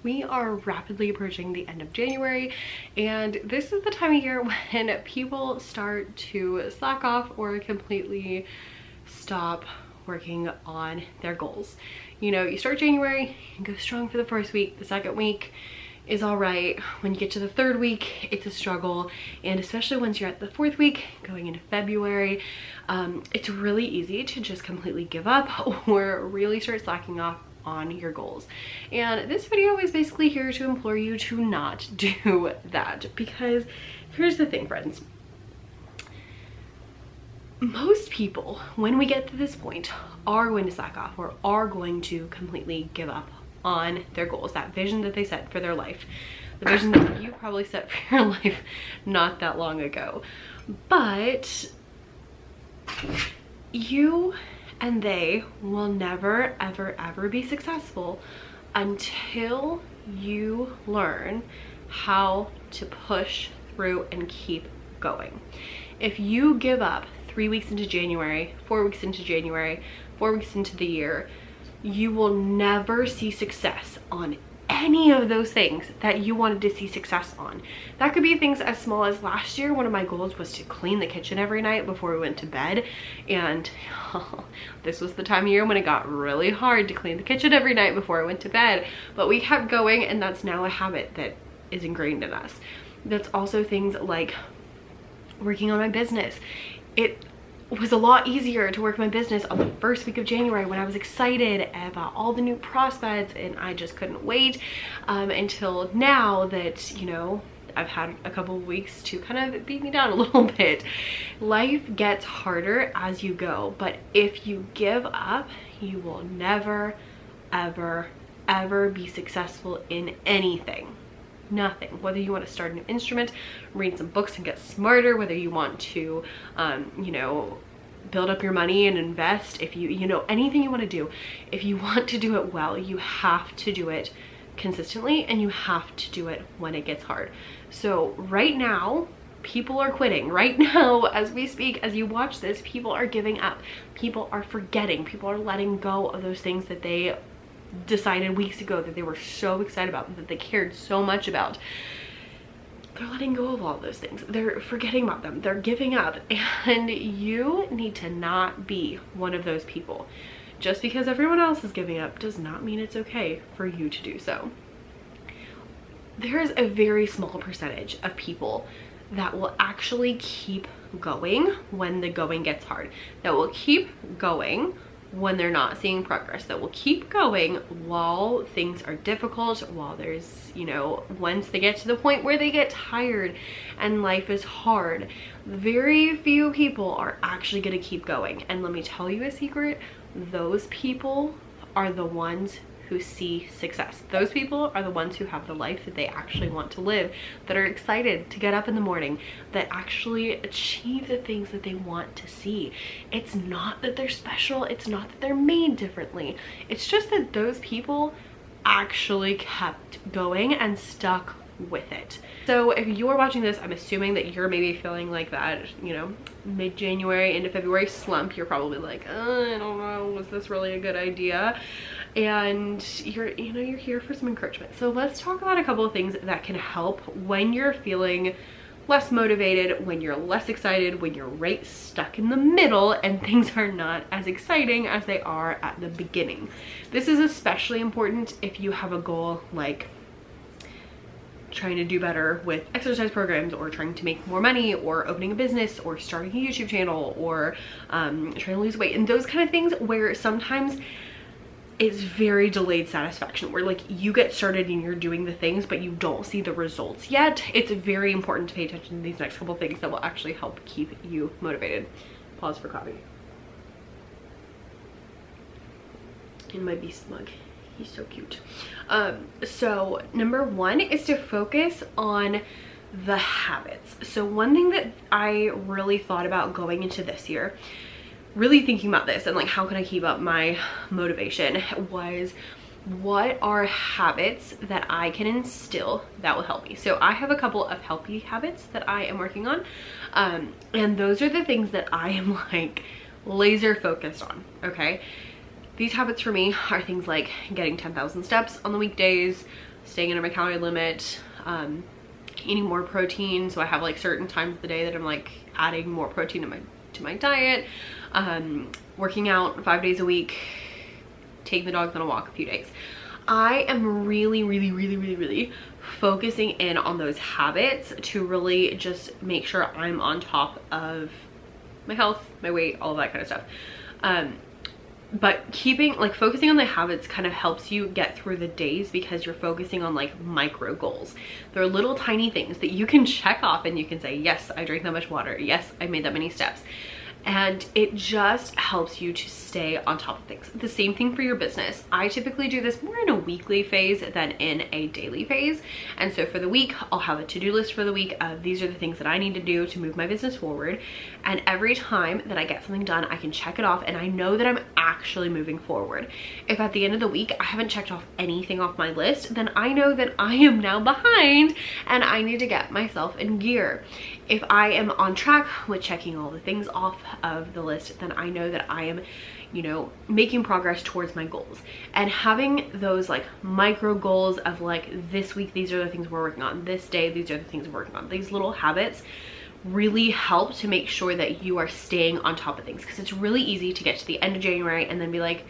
We are rapidly approaching the end of January, and this is the time of year when people start to slack off or completely stop working on their goals. You know, you start January and go strong for the first week. The second week is all right. When you get to the third week, it's a struggle. And especially once you're at the fourth week, going into February, it's really easy to just completely give up or really start slacking off on your goals. And this video is basically here to implore you to not do that, because here's the thing, friends. Most people, when we get to this point, are going to slack off or are going to completely give up on their goals, that vision that they set for their life, the vision that you probably set for your life not that long ago. But you and they will never, ever, ever be successful until you learn how to push through and keep going. If you give up 3 weeks into January, 4 weeks into January, 4 weeks into the year, you will never see success on any of those things that you wanted to see success on. That could be things as small as last year. One of my goals was to clean the kitchen every night before we went to bed, and this was the time of year when it got really hard to clean the kitchen every night before I went to bed, but we kept going, and that's now a habit that is ingrained in us. That's also things like working on my business. It was a lot easier to work my business on the first week of January when I was excited about all the new prospects, and I just couldn't wait until now that, you know, I've had a couple of weeks to kind of beat me down a little bit. Life gets harder as you go, but if you give up, you will never, ever, ever be successful in anything. Nothing. Whether you want to start an instrument, read some books and get smarter, whether you want to you know, build up your money and invest, if you know, anything you want to do, if you want to do it well, you have to do it consistently, and you have to do it when it gets hard. So right now, people are quitting. Right now, as we speak, as you watch this, people are giving up. People are forgetting. People are letting go of those things that they decided weeks ago that they were so excited about, that they cared so much about. They're letting go of all those things. They're forgetting about them. They're giving up, and you need to not be one of those people. Just because everyone else is giving up does not mean it's okay for you to do so. There's a very small percentage of people that will actually keep going when the going gets hard, that will keep going when they're not seeing progress, that will keep going while things are difficult, while there's, you know, once they get to the point where they get tired and life is hard. Very few people are actually going to keep going. And let me tell you a secret, those people are the ones who see success. Those people are the ones who have the life that they actually want to live, that are excited to get up in the morning, that actually achieve the things that they want to see. It's not that they're special, it's not that they're made differently, it's just that those people actually kept going and stuck with it. So if you're watching this, I'm assuming that you're maybe feeling like that, you know, mid-January into February slump. You're probably like, I don't know, was this really a good idea? And you're here for some encouragement. So let's talk about a couple of things that can help when you're feeling less motivated, when you're less excited, when you're right stuck in the middle and things are not as exciting as they are at the beginning. This is especially important if you have a goal like trying to do better with exercise programs, or trying to make more money, or opening a business, or starting a YouTube channel, or trying to lose weight, and those kind of things where sometimes it's very delayed satisfaction, where like you get started and you're doing the things but you don't see the results yet. It's very important to pay attention to these next couple things that will actually help keep you motivated. Pause for coffee. And my beast mug, he's so cute. So number one is to focus on the habits. So one thing that I really thought about going into this year, really thinking about this and like how can I keep up my motivation, was what are habits that I can instill that will help me. So I have a couple of healthy habits that I am working on, and those are the things that I am like laser focused on. Okay, these habits for me are things like getting 10,000 steps on the weekdays, staying under my calorie limit, eating more protein. So I have like certain times of the day that I'm like adding more protein to my diet, working out 5 days a week, taking the dogs on a walk a few days. I am really focusing in on those habits to really just make sure I'm on top of my health, my weight, all of that kind of stuff. But focusing on the habits kind of helps you get through the days because you're focusing on like micro goals. They're little tiny things that you can check off and you can say, yes, I drank that much water. Yes, I made that many steps. And it just helps you to stay on top of things. The same thing for your business. I typically do this more in a weekly phase than in a daily phase. And so for the week, I'll have a to-do list for the week of these are the things that I need to do to move my business forward. And every time that I get something done, I can check it off and I know that I'm actually moving forward. If at the end of the week, I haven't checked off anything off my list, then I know that I am now behind and I need to get myself in gear. If I am on track with checking all the things off of the list, then I know that I am, you know, making progress towards my goals. And having those like micro goals of like this week, these are the things we're working on. This day, these are the things we're working on. These little habits really help to make sure that you are staying on top of things, because it's really easy to get to the end of January and then be like,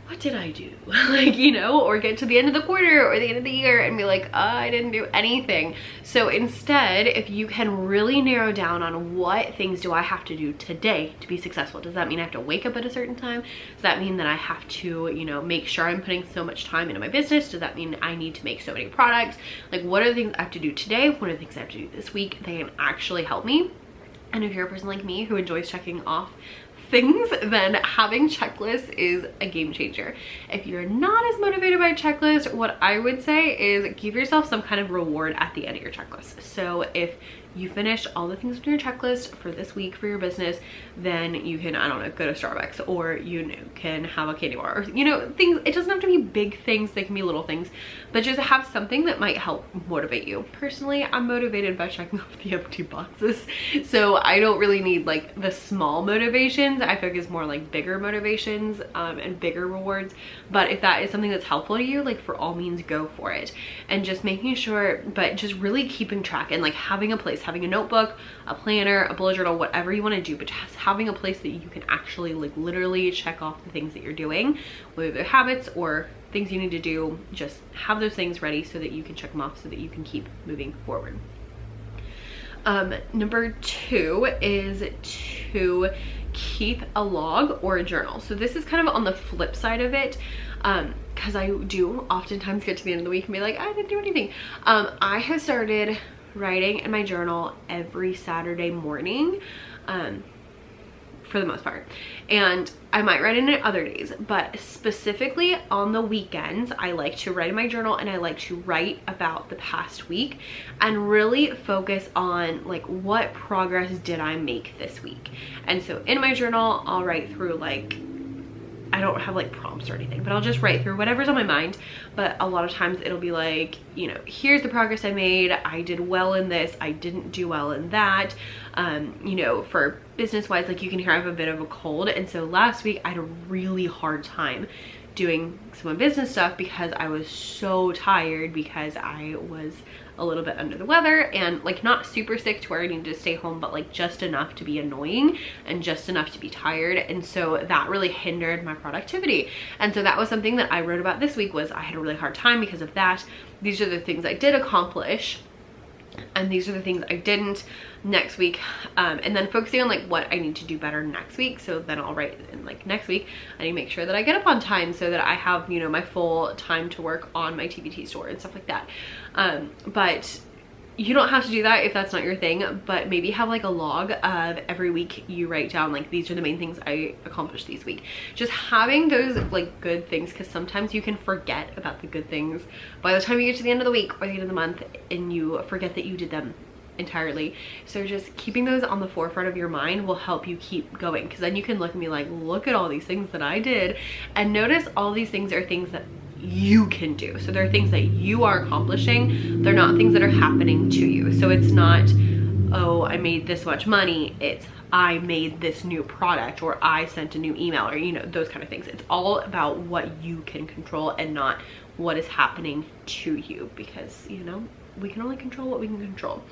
what did I do? Like, you know, or get to the end of the quarter or the end of the year and be like, I didn't do anything. So instead, if you can really narrow down on what things do I have to do today to be successful? Does that mean I have to wake up at a certain time? Does that mean that I have to, you know, make sure I'm putting so much time into my business? Does that mean I need to make so many products? Like, what are the things I have to do today? What are the things I have to do this week that can actually help me? And if you're a person like me who enjoys checking off things, then having checklists is a game changer. If you're not as motivated by a checklist, what I would say is give yourself some kind of reward at the end of your checklist. So if you finished all the things on your checklist for this week for your business, then you can, I don't know, go to Starbucks, or you know, can have a candy bar, or you know, things. It doesn't have to be big things, they can be little things, but just have something that might help motivate you. Personally, I'm motivated by checking off the empty boxes, so I don't really need like the small motivations. I focus more like bigger motivations and bigger rewards. But if that is something that's helpful to you, like for all means, go for it. And just making sure, but just really keeping track and like having a place, having a notebook, a planner, a bullet journal, whatever you want to do, but just having a place that you can actually like literally check off the things that you're doing, whether they're habits or things you need to do. Just have those things ready so that you can check them off so that you can keep moving forward. Number 2 is to keep a log or a journal. So this is kind of on the flip side of it, because I do oftentimes get to the end of the week and be like, I didn't do anything. I have started writing in my journal every Saturday morning, for the most part, and I might write in it other days, but specifically on the weekends I like to write in my journal, and I like to write about the past week and really focus on like what progress did I make this week. And so in my journal I'll write through, like, I don't have like prompts or anything, but I'll just write through whatever's on my mind. But a lot of times it'll be like, you know, here's the progress I made. I did well in this. I didn't do well in that. You know, for business wise, like you can hear I have a bit of a cold. And so last week I had a really hard time doing some business stuff because I was so tired, because I was a little bit under the weather and like not super sick to where I needed to stay home, but like just enough to be annoying and just enough to be tired. And so that really hindered my productivity. And so that was something that I wrote about this week, was I had a really hard time because of that. These are the things I did accomplish, and these are the things I didn't next week, and then focusing on like what I need to do better next week. So then I'll write in like next week I need to make sure that I get up on time so that I have, you know, my full time to work on my TBT store and stuff like that. But you don't have to do that if that's not your thing, but maybe have like a log of every week you write down like, these are the main things I accomplished this week. Just having those like good things, because sometimes you can forget about the good things by the time you get to the end of the week or the end of the month, and you forget that you did them entirely. So just keeping those on the forefront of your mind will help you keep going, because then you can look and be like, look at all these things that I did, and notice all these things are things that you can do. So they're things that you are accomplishing. They're not things that are happening to you. So it's not, oh, I made this much money. It's, I made this new product, or I sent a new email, or, you know, those kind of things. It's all about what you can control and not what is happening to you, because, you know, we can only control what we can control.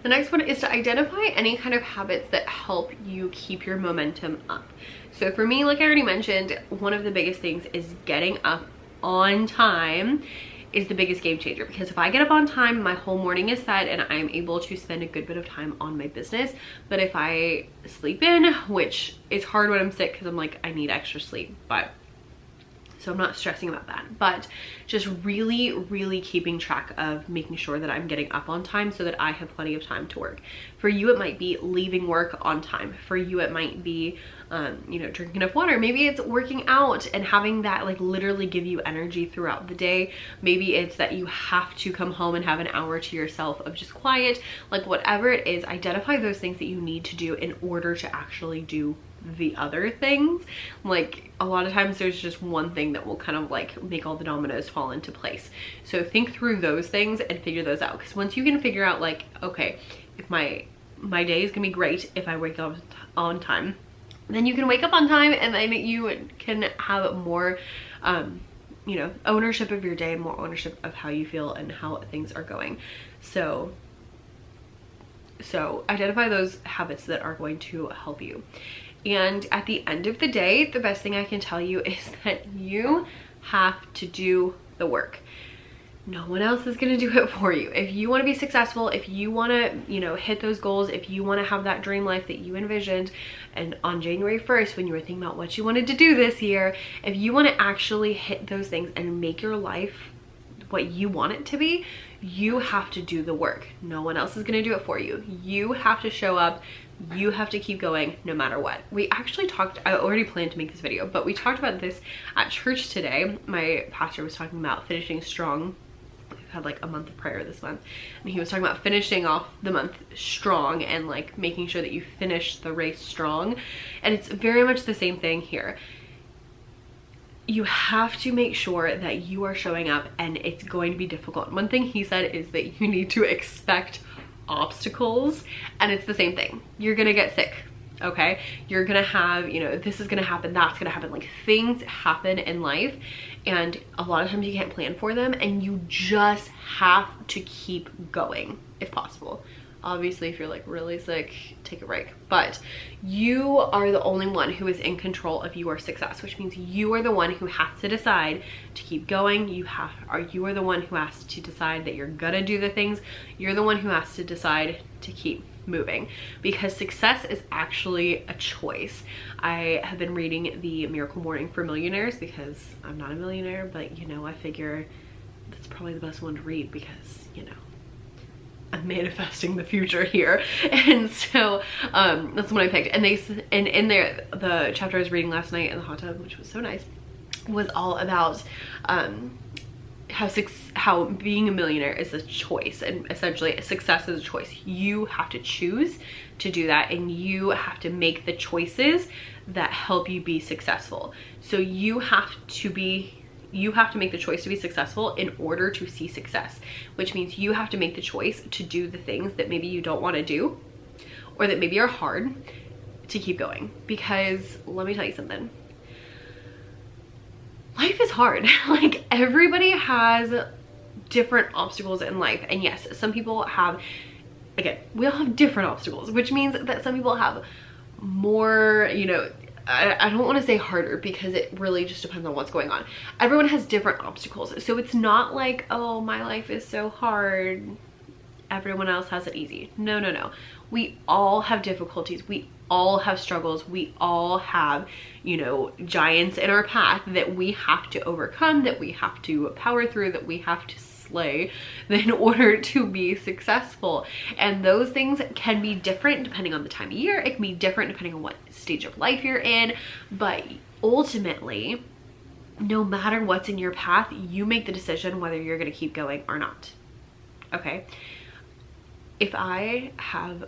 The next one is to identify any kind of habits that help you keep your momentum up. So for me, like I already mentioned, one of the biggest things is getting up on time is the biggest game changer, because if I get up on time, my whole morning is set and I'm able to spend a good bit of time on my business. But if I sleep in, which is hard when I'm sick because I'm like, I need extra sleep, but so I'm not stressing about that, but just really keeping track of making sure that I'm getting up on time so that I have plenty of time to work. For you, it might be leaving work on time. For you, it might be, you know, drinking enough water. Maybe it's working out and having that like literally give you energy throughout the day. Maybe it's that you have to come home and have an hour to yourself of just quiet. Like whatever it is, identify those things that you need to do in order to actually do the other things. Like a lot of times there's just one thing that will kind of like make all the dominoes fall into place. So think through those things and figure those out, because once you can figure out like, okay, if my day is gonna be great if I wake up on time, then you can wake up on time, and then you can have more you know, ownership of your day and more ownership of how you feel and how things are going. So identify those habits that are going to help you. And at the end of the day, the best thing I can tell you is that you have to do the work. No one else is going to do it for you. If you want to be successful, if you want to, you know, hit those goals, if you want to have that dream life that you envisioned, and on January 1st, when you were thinking about what you wanted to do this year, if you want to actually hit those things and make your life what you want it to be, you have to do the work. No one else is going to do it for you. You have to show up. You have to keep going no matter what. We actually talked, I already planned to make this video, but we talked about this at church today. My pastor was talking about finishing strong. We've had like a month of prayer this month, and he was talking about finishing off the month strong and like making sure that you finish the race strong. And it's very much the same thing here. You have to make sure that you are showing up, and it's going to be difficult. One thing he said is that you need to expect obstacles, and it's the same thing. You're gonna get sick, okay? You're gonna have, you know, this is gonna happen, that's gonna happen. Like things happen in life, and a lot of times you can't plan for them, and you just have to keep going if possible. Obviously, if you're like really sick, take a break, but you are the only one who is in control of your success, which means you are the one who has to decide to keep going. You are the one who has to decide that you're gonna do the things. You're the one who has to decide to keep moving, because success is actually a choice. I have been reading the Miracle Morning for Millionaires because I'm not a millionaire, but you know, I figure that's probably the best one to read because, you know, I'm manifesting the future here. And so that's the one I picked. And in there, the chapter I was reading last night in the hot tub, which was so nice, was all about how being a millionaire is a choice, and essentially success is a choice. You have to choose to do that, and you have to make the choices that help you be successful. So you have to make the choice to be successful in order to see success, which means you have to make the choice to do the things that maybe you don't want to do, or that maybe are hard, to keep going. Because let me tell you something, life is hard. Like everybody has different obstacles in life, and yes, some people have, again, we all have different obstacles, which means that some people have more, you know, I don't want to say harder, because it really just depends on what's going on. Everyone has different obstacles. So it's not like, oh, my life is so hard, everyone else has it easy. No, no, no. We all have difficulties. We all have struggles. We all have, you know, giants in our path that we have to overcome, that we have to power through, that we have to slay in order to be successful. And those things can be different depending on the time of year. It can be different depending on what stage of life you're in, but ultimately, no matter what's in your path, you make the decision whether you're going to keep going or not. Okay? If I have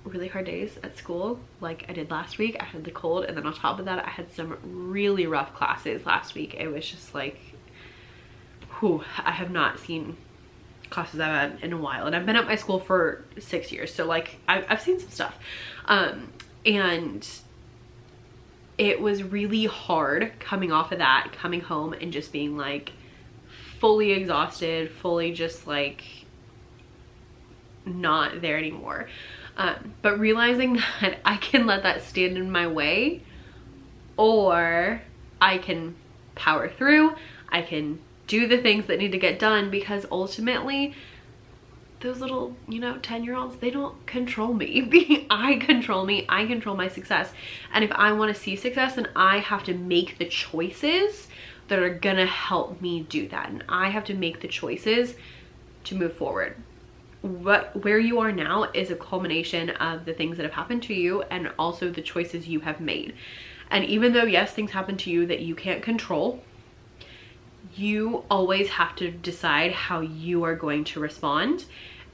really hard days at school, like I did last week, I had the cold, and then on top of that, I had some really rough classes last week. It was just like, whew, I have not seen classes I've had in a while, and I've been at my school for 6 years, so like I've seen some stuff. And it was really hard coming off of that, coming home and just being like fully exhausted, fully just like not there anymore. But realizing that I can let that stand in my way, or I can power through, I can do the things that need to get done, because ultimately those little, you know, 10-year-olds, they don't control me. I control me, I control my success. And if I want to see success, then I have to make the choices that are gonna help me do that. And I have to make the choices to move forward. Where you are now is a culmination of the things that have happened to you, and also the choices you have made. And even though, yes, things happen to you that you can't control, you always have to decide how you are going to respond.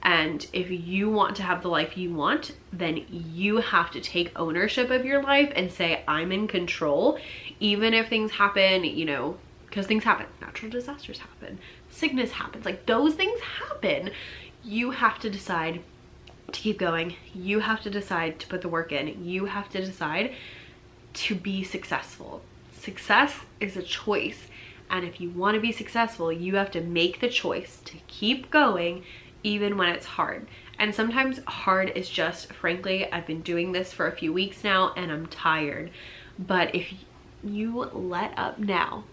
And if you want to have the life you want, then you have to take ownership of your life and say, I'm in control. Even if things happen, you know, because things happen, natural disasters happen, sickness happens, like those things happen. You have to decide to keep going. You have to decide to put the work in. You have to decide to be successful. Success is a choice. And if you want to be successful, you have to make the choice to keep going even when it's hard. And sometimes hard is just, frankly, I've been doing this for a few weeks now and I'm tired. But if you let up now,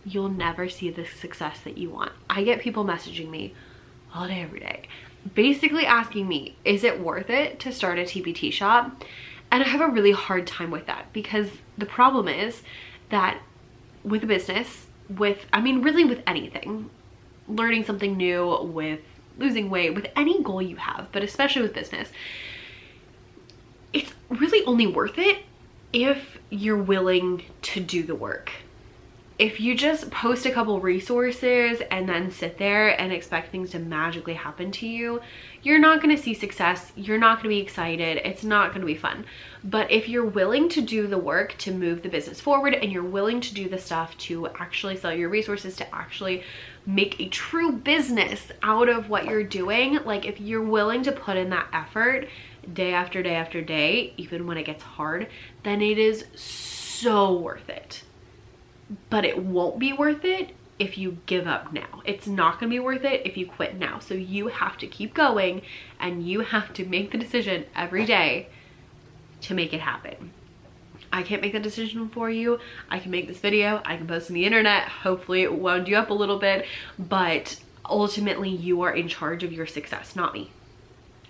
you'll never see the success that you want. I get people messaging me all day, every day, basically asking me, is it worth it to start a TPT shop? And I have a really hard time with that, because the problem is that with a business, I mean, really with anything, learning something new, with losing weight, with any goal you have, but especially with business, it's really only worth it if you're willing to do the work. If you just post a couple resources and then sit there and expect things to magically happen to you, you're not going to see success. You're not going to be excited. It's not going to be fun. But if you're willing to do the work to move the business forward, and you're willing to do the stuff to actually sell your resources, to actually make a true business out of what you're doing, like if you're willing to put in that effort day after day after day, even when it gets hard, then it is so worth it. But it won't be worth it if you give up now. It's not gonna be worth it if you quit now. So you have to keep going, and you have to make the decision every day to make it happen. I can't make the decision for you. I can make this video, I can post on the internet, hopefully it wound you up a little bit, but ultimately you are in charge of your success, not me.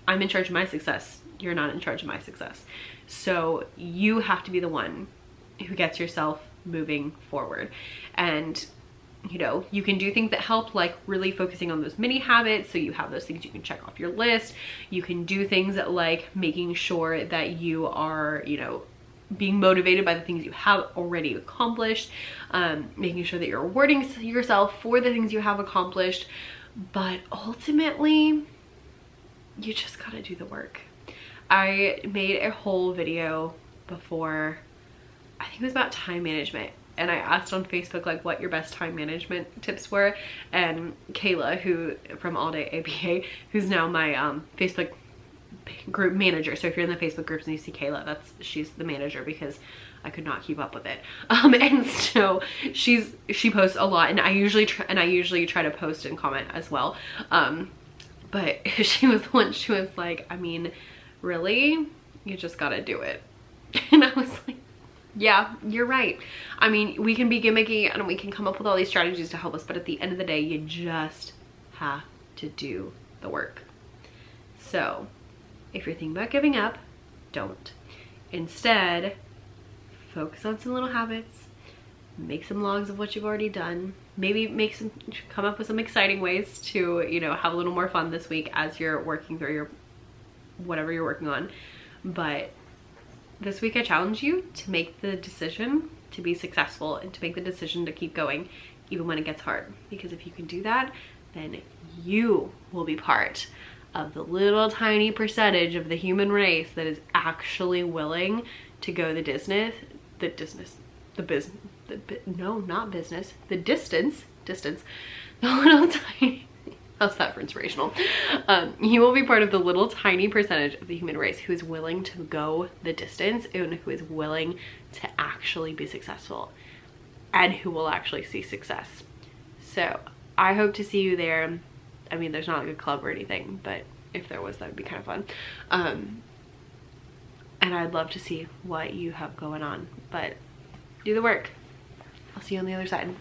I'm in charge of my success. You're not in charge of my success. So you have to be the one who gets yourself moving forward. And you know, you can do things that help, like really focusing on those mini habits, so you have those things you can check off your list. You can do things that, like, making sure that you are, you know, being motivated by the things you have already accomplished, making sure that you're rewarding yourself for the things you have accomplished. But ultimately, you just gotta do the work. I made a whole video before, I think it was about time management, and I asked on Facebook like what your best time management tips were, and Kayla, who from All Day ABA, who's now my Facebook group manager, so if you're in the Facebook groups and you see Kayla, she's the manager, because I could not keep up with it. And so she posts a lot, and I usually try to post and comment as well. But she was the one, she was like, I mean, really, you just gotta do it. And I was like, yeah, you're right. I mean, we can be gimmicky and we can come up with all these strategies to help us, but at the end of the day, you just have to do the work. So if you're thinking about giving up, don't. Instead, focus on some little habits, make some logs of what you've already done, maybe come up with some exciting ways to, you know, have a little more fun this week as you're working through your whatever you're working on. But this week I challenge you to make the decision to be successful, and to make the decision to keep going even when it gets hard. Because if you can do that, then you will be part of the little tiny percentage of the human race that is actually willing to go the distance, the little tiny, How's that for inspirational? You will be part of the little tiny percentage of the human race who is willing to go the distance and who is willing to actually be successful and who will actually see success. So I hope to see you there. I mean, there's not like a club or anything, but if there was, that would be kind of fun. And I'd love to see what you have going on, but do the work. I'll see you on the other side.